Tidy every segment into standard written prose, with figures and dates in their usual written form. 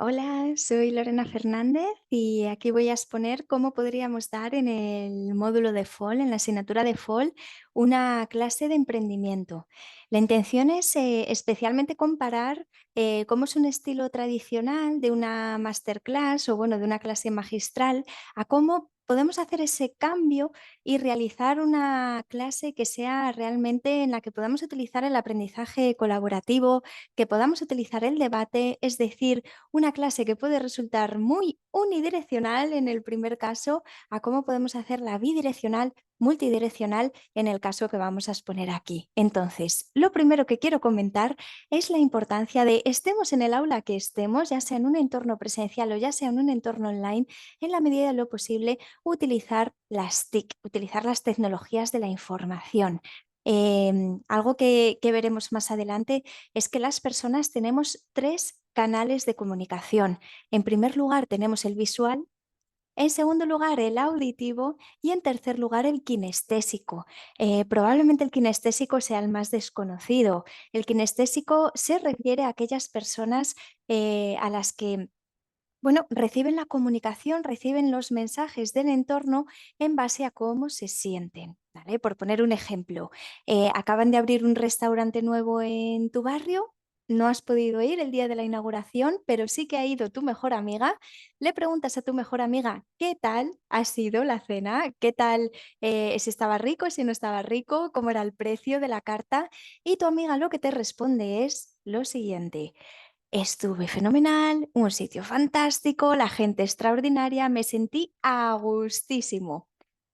Hola, soy Lorena Fernández y aquí voy a exponer cómo podríamos dar en el módulo de FOL, en la asignatura de FOL, una clase de emprendimiento. La intención es especialmente comparar cómo es un estilo tradicional de una masterclass o bueno, de una clase magistral a cómo podemos hacer ese cambio y realizar una clase que sea realmente en la que podamos utilizar el aprendizaje colaborativo, que podamos utilizar el debate, es decir, una clase que puede resultar muy unidireccional en el primer caso, a cómo podemos hacerla bidireccional, multidireccional en el caso que vamos a exponer aquí. Entonces, lo primero que quiero comentar es la importancia de estemos en el aula que estemos, ya sea en un entorno presencial o ya sea en un entorno online, en la medida de lo posible utilizar las TIC, utilizar las tecnologías de la información. Algo que veremos más adelante es que las personas tenemos tres canales de comunicación. En primer lugar tenemos el visual, en segundo lugar el auditivo y en tercer lugar el kinestésico. Probablemente el kinestésico sea el más desconocido. El kinestésico se refiere a aquellas personas a las que bueno, reciben la comunicación, reciben los mensajes del entorno en base a cómo se sienten. ¿Vale? Por poner un ejemplo, acaban de abrir un restaurante nuevo en tu barrio, no has podido ir el día de la inauguración, pero sí que ha ido tu mejor amiga. Le preguntas a tu mejor amiga qué tal ha sido la cena, qué tal, si estaba rico, si no estaba rico, cómo era el precio de la carta, y tu amiga lo que te responde es lo siguiente. Estuve fenomenal, un sitio fantástico, la gente extraordinaria, me sentí a gustísimo.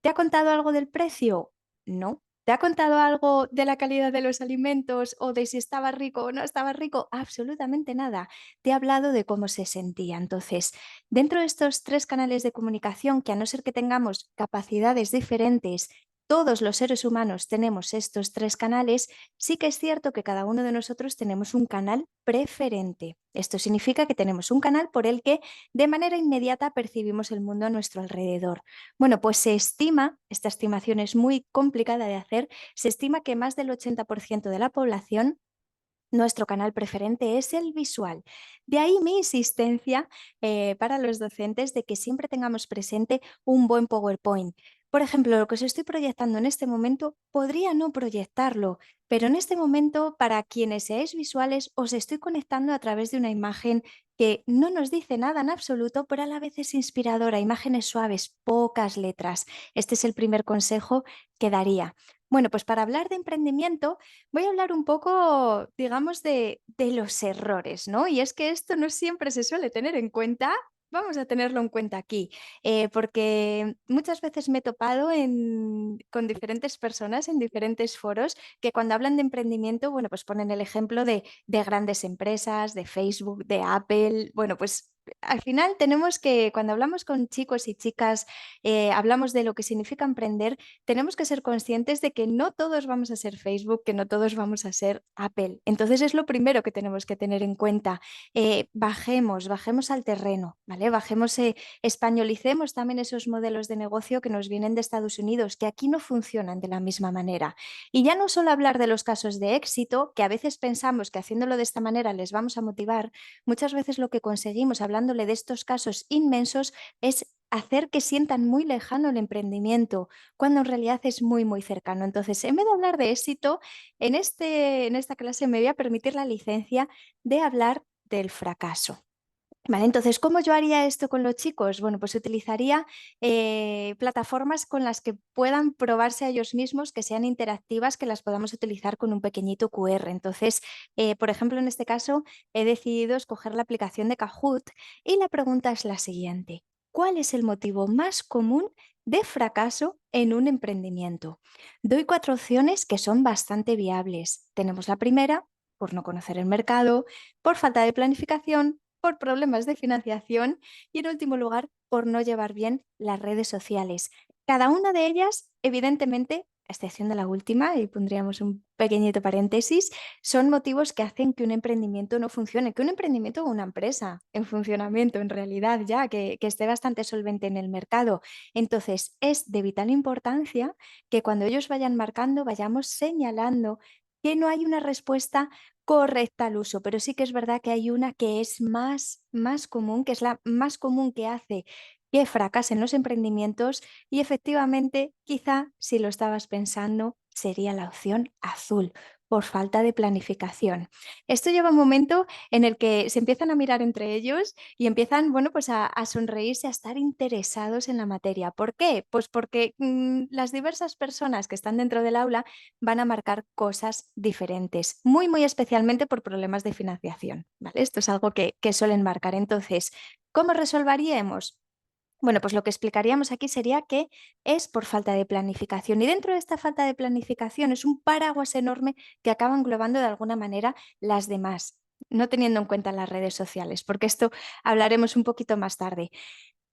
¿Te ha contado algo del precio? No. ¿Te ha contado algo de la calidad de los alimentos o de si estaba rico o no estaba rico? Absolutamente nada. Te ha hablado de cómo se sentía. Entonces, dentro de estos tres canales de comunicación, que a no ser que tengamos capacidades diferentes, todos los seres humanos tenemos estos tres canales, sí que es cierto que cada uno de nosotros tenemos un canal preferente. Esto significa que tenemos un canal por el que de manera inmediata percibimos el mundo a nuestro alrededor. Bueno, pues se estima, esta estimación es muy complicada de hacer, se estima que más del 80% de la población nuestro canal preferente es el visual. De ahí mi insistencia para los docentes de que siempre tengamos presente un buen PowerPoint. Por ejemplo, lo que os estoy proyectando en este momento, podría no proyectarlo, pero en este momento, para quienes seáis visuales, os estoy conectando a través de una imagen que no nos dice nada en absoluto, pero a la vez es inspiradora, imágenes suaves, pocas letras. Este es el primer consejo que daría. Bueno, pues para hablar de emprendimiento, voy a hablar un poco, digamos, de los errores, ¿no? Y es que esto no siempre se suele tener en cuenta. Vamos a tenerlo en cuenta aquí, porque muchas veces me he topado con diferentes personas en diferentes foros que cuando hablan de emprendimiento, bueno, pues ponen el ejemplo de grandes empresas, de Facebook, de Apple. Bueno, pues al final tenemos que, cuando hablamos con chicos y chicas, hablamos de lo que significa emprender, tenemos que ser conscientes de que no todos vamos a ser Facebook, que no todos vamos a ser Apple. Entonces es lo primero que tenemos que tener en cuenta. Bajemos al terreno, ¿vale? Bajemos, españolicemos también esos modelos de negocio que nos vienen de Estados Unidos, que aquí no funcionan de la misma manera. Y ya no solo hablar de los casos de éxito, que a veces pensamos que haciéndolo de esta manera les vamos a motivar, muchas veces lo que conseguimos hablándole de estos casos inmensos es hacer que sientan muy lejano el emprendimiento, cuando en realidad es muy, muy cercano. Entonces, en vez de hablar de éxito, en esta clase me voy a permitir la licencia de hablar del fracaso. Vale, entonces, ¿cómo yo haría esto con los chicos? Bueno, pues utilizaría plataformas con las que puedan probarse a ellos mismos, que sean interactivas, que las podamos utilizar con un pequeñito QR. Entonces, por ejemplo, en este caso, he decidido escoger la aplicación de Kahoot y la pregunta es la siguiente. ¿Cuál es el motivo más común de fracaso en un emprendimiento? Doy cuatro opciones que son bastante viables. Tenemos la primera, por no conocer el mercado, por falta de planificación, por problemas de financiación y, en último lugar, por no llevar bien las redes sociales. Cada una de ellas, evidentemente, a excepción de la última, y pondríamos un pequeñito paréntesis, son motivos que hacen que un emprendimiento no funcione, que un emprendimiento o una empresa en funcionamiento, en realidad, ya que esté bastante solvente en el mercado. Entonces, es de vital importancia que cuando ellos vayan marcando, vayamos señalando que no hay una respuesta correcta al uso, pero sí que es verdad que hay una que es más común, que es la más común que hace que fracasen los emprendimientos y efectivamente, quizá si lo estabas pensando, sería la opción azul, por falta de planificación. Esto lleva un momento en el que se empiezan a mirar entre ellos y empiezan, bueno, pues a sonreírse, a estar interesados en la materia. ¿Por qué? Pues porque las diversas personas que están dentro del aula van a marcar cosas diferentes, muy especialmente por problemas de financiación, ¿vale? Esto es algo que suelen marcar. Entonces, ¿cómo resolveríamos? Bueno, pues lo que explicaríamos aquí sería que es por falta de planificación y dentro de esta falta de planificación es un paraguas enorme que acaba englobando de alguna manera las demás, no teniendo en cuenta las redes sociales, porque esto hablaremos un poquito más tarde.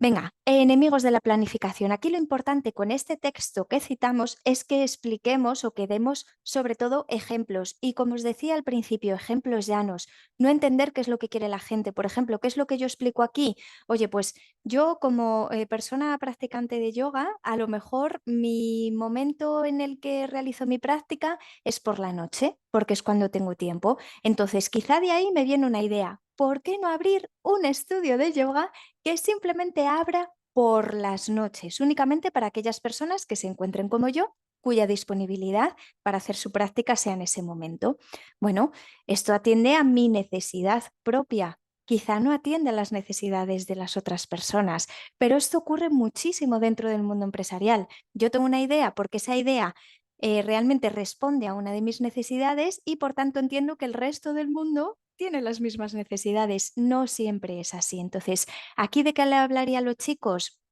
Venga, enemigos de la planificación. Aquí lo importante con este texto que citamos es que expliquemos o que demos sobre todo ejemplos y como os decía al principio, ejemplos llanos, no entender qué es lo que quiere la gente. Por ejemplo, ¿qué es lo que yo explico aquí? Oye, pues yo como persona practicante de yoga, a lo mejor mi momento en el que realizo mi práctica es por la noche, porque es cuando tengo tiempo. Entonces, quizá de ahí me viene una idea. ¿Por qué no abrir un estudio de yoga que simplemente abra por las noches, únicamente para aquellas personas que se encuentren como yo, cuya disponibilidad para hacer su práctica sea en ese momento? Bueno, esto atiende a mi necesidad propia. Quizá no atiende a las necesidades de las otras personas, pero esto ocurre muchísimo dentro del mundo empresarial. Yo tengo una idea porque esa idea realmente responde a una de mis necesidades y por tanto entiendo que el resto del mundo tiene las mismas necesidades. No siempre es así. Entonces, ¿aquí de qué le hablaría a los chicos?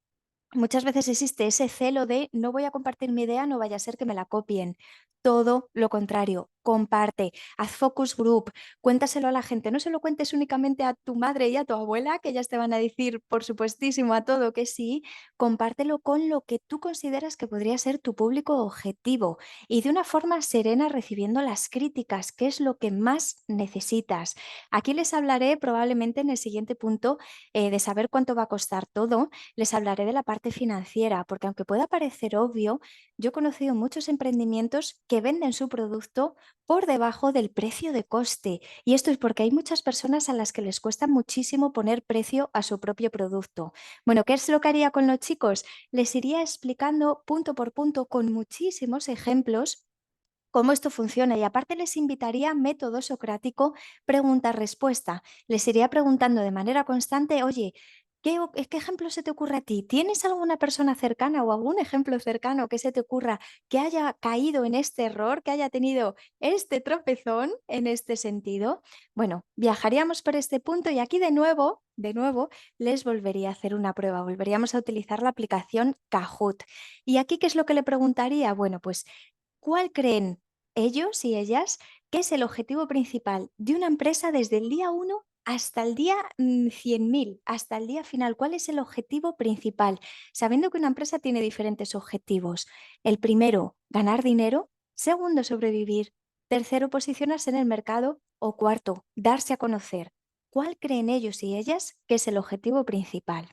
Muchas veces existe ese celo de no voy a compartir mi idea, no vaya a ser que me la copien. Todo lo contrario, comparte, haz focus group, cuéntaselo a la gente, no se lo cuentes únicamente a tu madre y a tu abuela, que ellas te van a decir, por supuestísimo, a todo que sí, compártelo con lo que tú consideras que podría ser tu público objetivo y de una forma serena recibiendo las críticas, que es lo que más necesitas. Aquí les hablaré probablemente en el siguiente punto de saber cuánto va a costar todo, les hablaré de la parte financiera, porque aunque pueda parecer obvio, yo he conocido muchos emprendimientos que venden su producto por debajo del precio de coste. Y esto es porque hay muchas personas a las que les cuesta muchísimo poner precio a su propio producto. Bueno, ¿qué es lo que haría con los chicos? Les iría explicando punto por punto con muchísimos ejemplos cómo esto funciona y aparte les invitaría a método socrático pregunta-respuesta. Les iría preguntando de manera constante, oye, ¿qué ejemplo se te ocurre a ti? ¿Tienes alguna persona cercana o algún ejemplo cercano que se te ocurra que haya caído en este error, que haya tenido este tropezón en este sentido? Bueno, viajaríamos por este punto y aquí de nuevo, les volvería a hacer una prueba, volveríamos a utilizar la aplicación Kahoot. ¿Y aquí qué es lo que le preguntaría? Bueno, pues ¿cuál creen ellos y ellas que es el objetivo principal de una empresa desde el día uno hasta el día 100.000, hasta el día final? ¿Cuál es el objetivo principal? Sabiendo que una empresa tiene diferentes objetivos. El primero, ganar dinero. Segundo, sobrevivir. Tercero, posicionarse en el mercado. O cuarto, darse a conocer. ¿Cuál creen ellos y ellas que es el objetivo principal?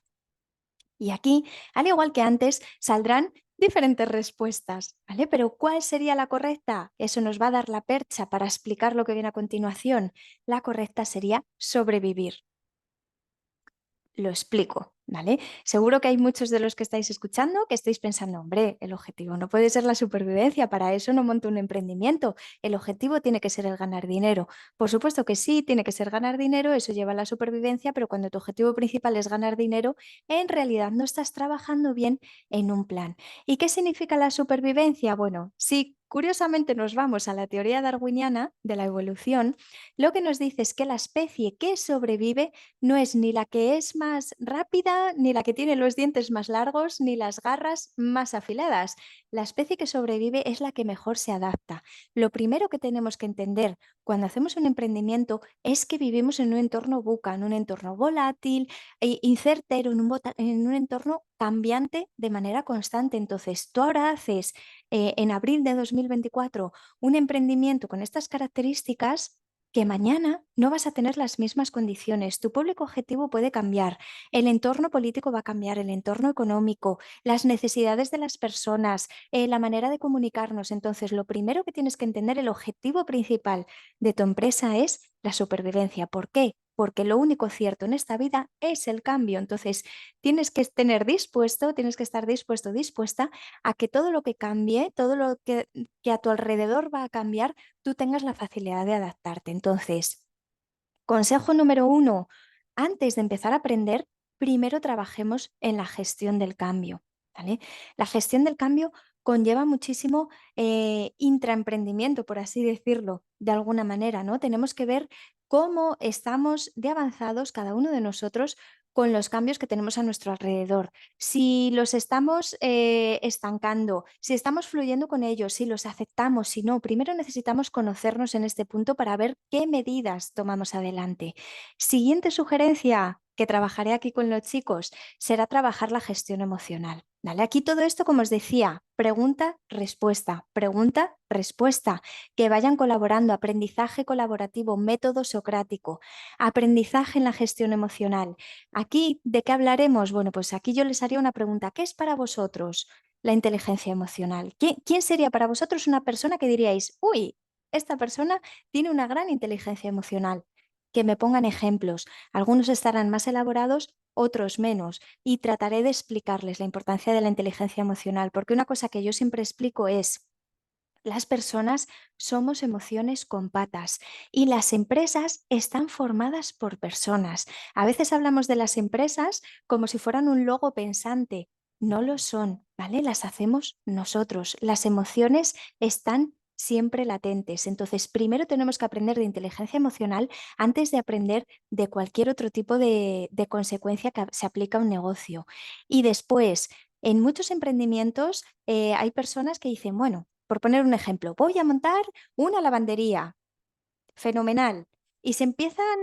Y aquí, al igual que antes, saldrán diferentes respuestas, ¿vale? Pero ¿cuál sería la correcta? Eso nos va a dar la percha para explicar lo que viene a continuación. La correcta sería sobrevivir. Lo explico, ¿vale? Seguro que hay muchos de los que estáis escuchando que estáis pensando, hombre, el objetivo no puede ser la supervivencia, para eso no monto un emprendimiento, el objetivo tiene que ser el ganar dinero. Por supuesto que sí, tiene que ser ganar dinero, eso lleva a la supervivencia, pero cuando tu objetivo principal es ganar dinero, en realidad no estás trabajando bien en un plan. ¿Y qué significa la supervivencia? Bueno, si curiosamente nos vamos a la teoría darwiniana de la evolución, lo que nos dice es que la especie que sobrevive no es ni la que es más rápida, ni la que tiene los dientes más largos, ni las garras más afiladas. La especie que sobrevive es la que mejor se adapta. Lo primero que tenemos que entender cuando hacemos un emprendimiento es que vivimos en un entorno buca, en un entorno volátil, incertero, en un entorno cambiante de manera constante. Entonces, tú ahora haces en abril de 2024 un emprendimiento con estas características que mañana no vas a tener las mismas condiciones, tu público objetivo puede cambiar, el entorno político va a cambiar, el entorno económico, las necesidades de las personas, la manera de comunicarnos. Entonces, lo primero que tienes que entender, el objetivo principal de tu empresa es la supervivencia. ¿Por qué? Porque lo único cierto en esta vida es el cambio. Entonces, tienes que tienes que estar dispuesto, dispuesta a que todo lo que cambie, todo lo que a tu alrededor va a cambiar, tú tengas la facilidad de adaptarte. Entonces, consejo número uno, antes de empezar a aprender, primero trabajemos en la gestión del cambio, ¿vale? La gestión del cambio conlleva muchísimo intraemprendimiento, por así decirlo, de alguna manera, ¿no? Tenemos que ver cómo estamos de avanzados cada uno de nosotros con los cambios que tenemos a nuestro alrededor, si los estamos estancando, si estamos fluyendo con ellos, si los aceptamos, si no. Primero necesitamos conocernos en este punto para ver qué medidas tomamos adelante. Siguiente sugerencia que trabajaré aquí con los chicos será trabajar la gestión emocional. ¿Vale? Aquí todo esto, como os decía, pregunta, respuesta, que vayan colaborando, aprendizaje colaborativo, método socrático, aprendizaje en la gestión emocional. Aquí, ¿de qué hablaremos? Bueno, pues aquí yo les haría una pregunta. ¿Qué es para vosotros la inteligencia emocional? ¿Quién sería para vosotros una persona que diríais, uy, esta persona tiene una gran inteligencia emocional? Que me pongan ejemplos. Algunos estarán más elaborados, otros menos. Y trataré de explicarles la importancia de la inteligencia emocional, porque una cosa que yo siempre explico es, las personas somos emociones con patas y las empresas están formadas por personas. A veces hablamos de las empresas como si fueran un logo pensante. No lo son, ¿vale? Las hacemos nosotros. Las emociones están siempre latentes. Entonces, primero tenemos que aprender de inteligencia emocional antes de aprender de cualquier otro tipo de consecuencia que se aplica a un negocio. Y después, en muchos emprendimientos hay personas que dicen, bueno, por poner un ejemplo, voy a montar una lavandería, fenomenal. Y se empiezan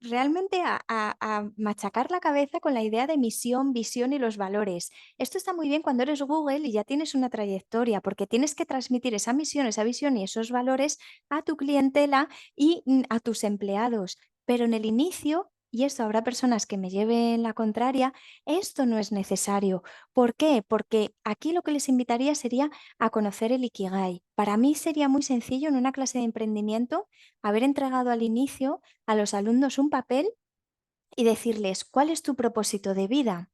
realmente a machacar la cabeza con la idea de misión, visión y los valores. Esto está muy bien cuando eres Google y ya tienes una trayectoria, porque tienes que transmitir esa misión, esa visión y esos valores a tu clientela y a tus empleados. Pero en el inicio, y esto habrá personas que me lleven la contraria, esto no es necesario. ¿Por qué? Porque aquí lo que les invitaría sería a conocer el Ikigai. Para mí sería muy sencillo en una clase de emprendimiento haber entregado al inicio a los alumnos un papel y decirles, ¿cuál es tu propósito de vida?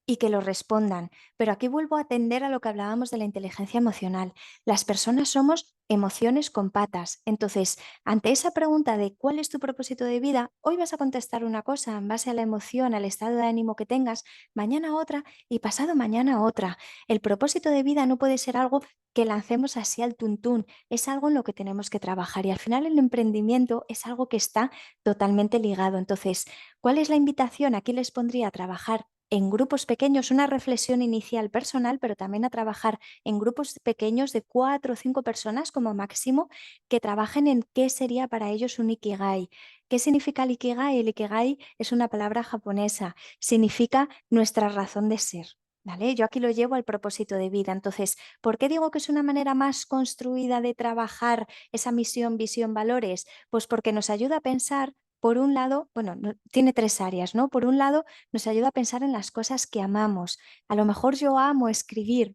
Y que lo respondan. Pero aquí vuelvo a atender a lo que hablábamos de la inteligencia emocional. Las personas somos emociones con patas. Entonces, ante esa pregunta de cuál es tu propósito de vida, hoy vas a contestar una cosa en base a la emoción, al estado de ánimo que tengas, mañana otra y pasado mañana otra. El propósito de vida no puede ser algo que lancemos así al tuntún, es algo en lo que tenemos que trabajar y al final el emprendimiento es algo que está totalmente ligado. Entonces, ¿cuál es la invitación? Aquí les pondría a trabajar en grupos pequeños, una reflexión inicial personal, pero también a trabajar en grupos pequeños de 4 o 5 personas como máximo que trabajen en qué sería para ellos un ikigai. ¿Qué significa el ikigai? El ikigai es una palabra japonesa, significa nuestra razón de ser. ¿Vale? Yo aquí lo llevo al propósito de vida. Entonces, ¿por qué digo que es una manera más construida de trabajar esa misión, visión, valores? Pues porque nos ayuda a pensar, por un lado, bueno, tiene 3 áreas, ¿no? Por un lado, nos ayuda a pensar en las cosas que amamos. A lo mejor yo amo escribir.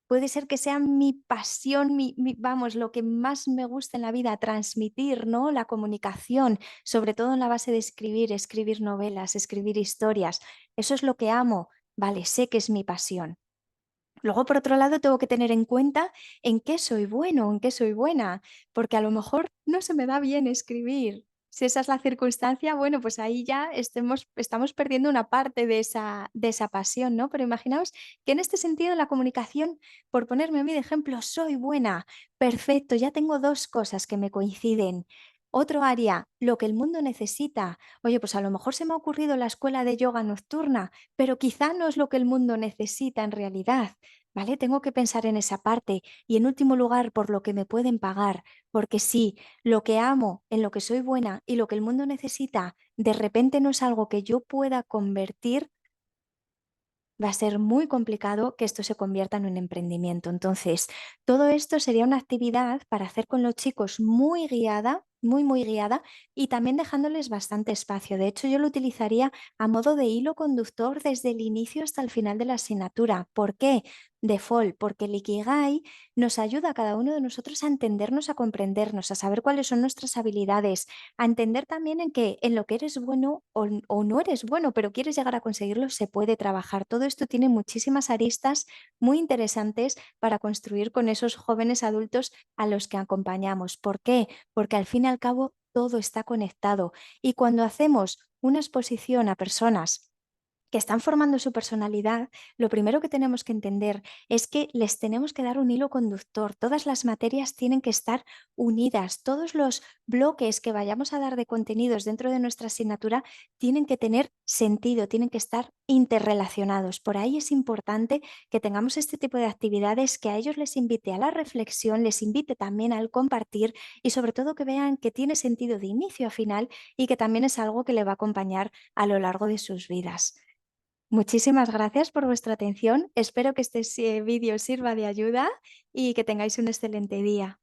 Puede ser que sea mi pasión, vamos, lo que más me gusta en la vida, transmitir, ¿no? La comunicación, sobre todo en la base de escribir, escribir novelas, escribir historias. Eso es lo que amo. Vale, sé que es mi pasión. Luego, por otro lado, tengo que tener en cuenta en qué soy bueno, en qué soy buena, porque a lo mejor no se me da bien escribir. Si esa es la circunstancia, bueno, pues ahí ya estamos perdiendo una parte de esa pasión, ¿no? Pero imaginaos que en este sentido, en la comunicación, por ponerme a mí de ejemplo, soy buena, perfecto, ya tengo 2 cosas que me coinciden. Otro área, lo que el mundo necesita. Oye, pues a lo mejor se me ha ocurrido la escuela de yoga nocturna, pero quizá no es lo que el mundo necesita en realidad. ¿Vale? Tengo que pensar en esa parte y en último lugar por lo que me pueden pagar, porque sí, lo que amo, en lo que soy buena y lo que el mundo necesita, de repente no es algo que yo pueda convertir, va a ser muy complicado que esto se convierta en un emprendimiento. Entonces, todo esto sería una actividad para hacer con los chicos muy guiada, muy, muy guiada y también dejándoles bastante espacio. De hecho, yo lo utilizaría a modo de hilo conductor desde el inicio hasta el final de la asignatura. ¿Por qué? Default, porque el Ikigai nos ayuda a cada uno de nosotros a entendernos, a comprendernos, a saber cuáles son nuestras habilidades, a entender también en lo que eres bueno o no eres bueno, pero quieres llegar a conseguirlo, se puede trabajar. Todo esto tiene muchísimas aristas muy interesantes para construir con esos jóvenes adultos a los que acompañamos. ¿Por qué? Porque al fin y al cabo todo está conectado y cuando hacemos una exposición a personas que están formando su personalidad, lo primero que tenemos que entender es que les tenemos que dar un hilo conductor. Todas las materias tienen que estar unidas. Todos los bloques que vayamos a dar de contenidos dentro de nuestra asignatura tienen que tener sentido, tienen que estar interrelacionados. Por ahí es importante que tengamos este tipo de actividades que a ellos les invite a la reflexión, les invite también al compartir y sobre todo que vean que tiene sentido de inicio a final y que también es algo que le va a acompañar a lo largo de sus vidas. Muchísimas gracias por vuestra atención. Espero que este vídeo sirva de ayuda y que tengáis un excelente día.